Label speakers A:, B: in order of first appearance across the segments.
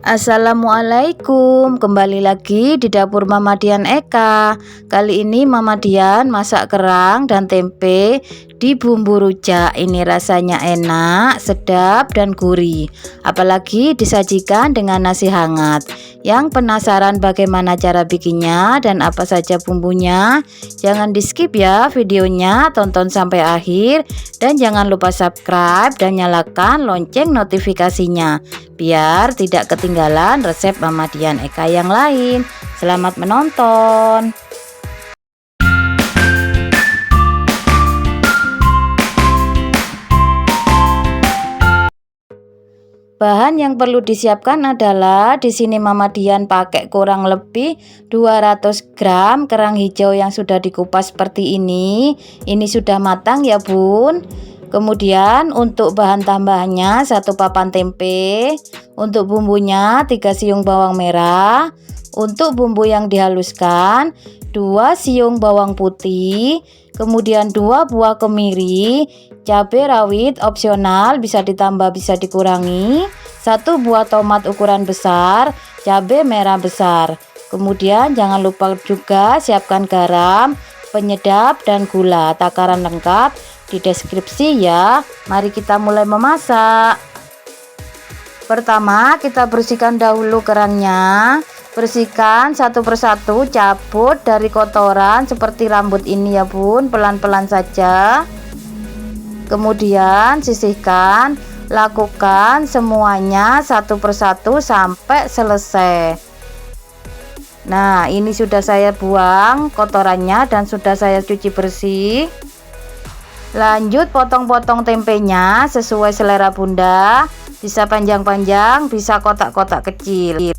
A: Assalamualaikum, kembali lagi di dapur Mama Dian Eka. Kali ini Mama Dian masak kerang dan tempe di bumbu rujak. Ini rasanya enak, sedap dan gurih. Apalagi disajikan dengan nasi hangat. Yang penasaran bagaimana cara bikinnya dan apa saja bumbunya? Jangan di skip ya videonya, tonton sampai akhir. Dan jangan lupa subscribe dan nyalakan lonceng notifikasinya biar tidak ketinggalan resep Mama Dian Eka yang lain. Selamat menonton. Bahan yang perlu disiapkan adalah di sini Mama Dian pakai kurang lebih 200 gram kerang hijau yang sudah dikupas seperti ini. Ini sudah matang ya Bun. Kemudian untuk bahan tambahannya 1 papan tempe, untuk bumbunya 3 siung bawang merah, untuk bumbu yang dihaluskan 2 siung bawang putih, kemudian 2 buah kemiri, cabai rawit opsional bisa ditambah bisa dikurangi, 1 buah tomat ukuran besar, cabai merah besar. Kemudian jangan lupa juga siapkan garam, penyedap dan gula. Takaran lengkap di deskripsi ya. Mari kita mulai memasak. Pertama kita bersihkan dahulu kerangnya. Bersihkan satu persatu, cabut dari kotoran seperti rambut ini ya Bun, pelan-pelan saja. Kemudian sisihkan, lakukan semuanya satu persatu sampai selesai. Nah, ini sudah saya buang kotorannya dan sudah saya cuci bersih. Lanjut potong-potong tempenya sesuai selera Bunda, bisa panjang-panjang, bisa kotak-kotak kecil.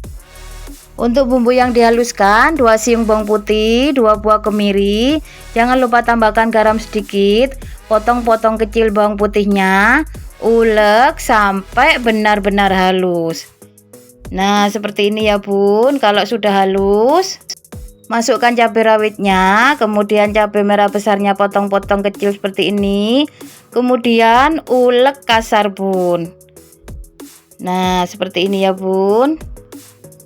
A: Untuk bumbu yang dihaluskan 2 siung bawang putih, 2 buah kemiri. Jangan lupa tambahkan garam sedikit. Potong-potong kecil bawang putihnya, ulek sampai benar-benar halus. Nah, seperti ini ya Bun. Kalau sudah halus, masukkan cabai rawitnya, kemudian cabai merah besarnya potong-potong kecil seperti ini. Kemudian ulek kasar Bun. Nah, seperti ini ya Bun.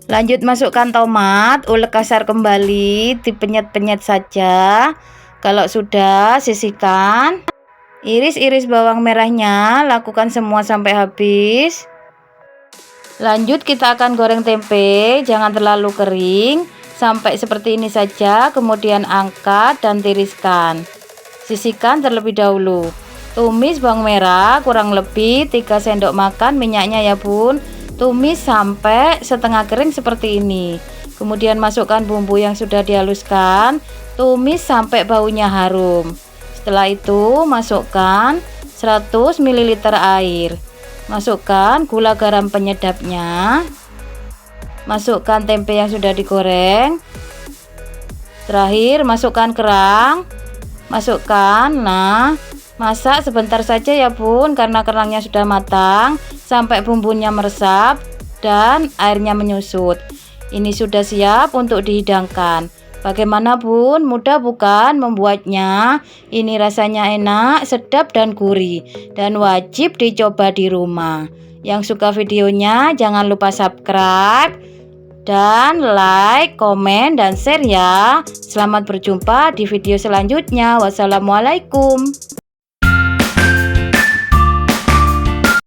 A: Lanjut masukkan tomat, ulek kasar kembali, dipenyet-penyet saja. Kalau sudah, sisihkan. Iris-iris bawang merahnya, lakukan semua sampai habis. Lanjut kita akan goreng tempe, jangan terlalu kering, sampai seperti ini saja. Kemudian angkat dan tiriskan. Sisihkan terlebih dahulu. Tumis bawang merah kurang lebih 3 sendok makan minyaknya ya Bun. Tumis sampai setengah kering seperti ini. Kemudian masukkan bumbu yang sudah dihaluskan, tumis sampai baunya harum. Setelah itu masukkan 100 ml air. Masukkan gula garam penyedapnya. Masukkan tempe yang sudah digoreng. Terakhir masukkan kerang. Masukkan. Nah, masak sebentar saja ya Bun, karena kerangnya sudah matang sampai bumbunya meresap dan airnya menyusut. Ini sudah siap untuk dihidangkan. Bagaimana Bun? Mudah bukan membuatnya? Ini rasanya enak, sedap dan gurih dan wajib dicoba di rumah. Yang suka videonya jangan lupa subscribe dan like, komen dan share ya. Selamat berjumpa di video selanjutnya. Wassalamualaikum.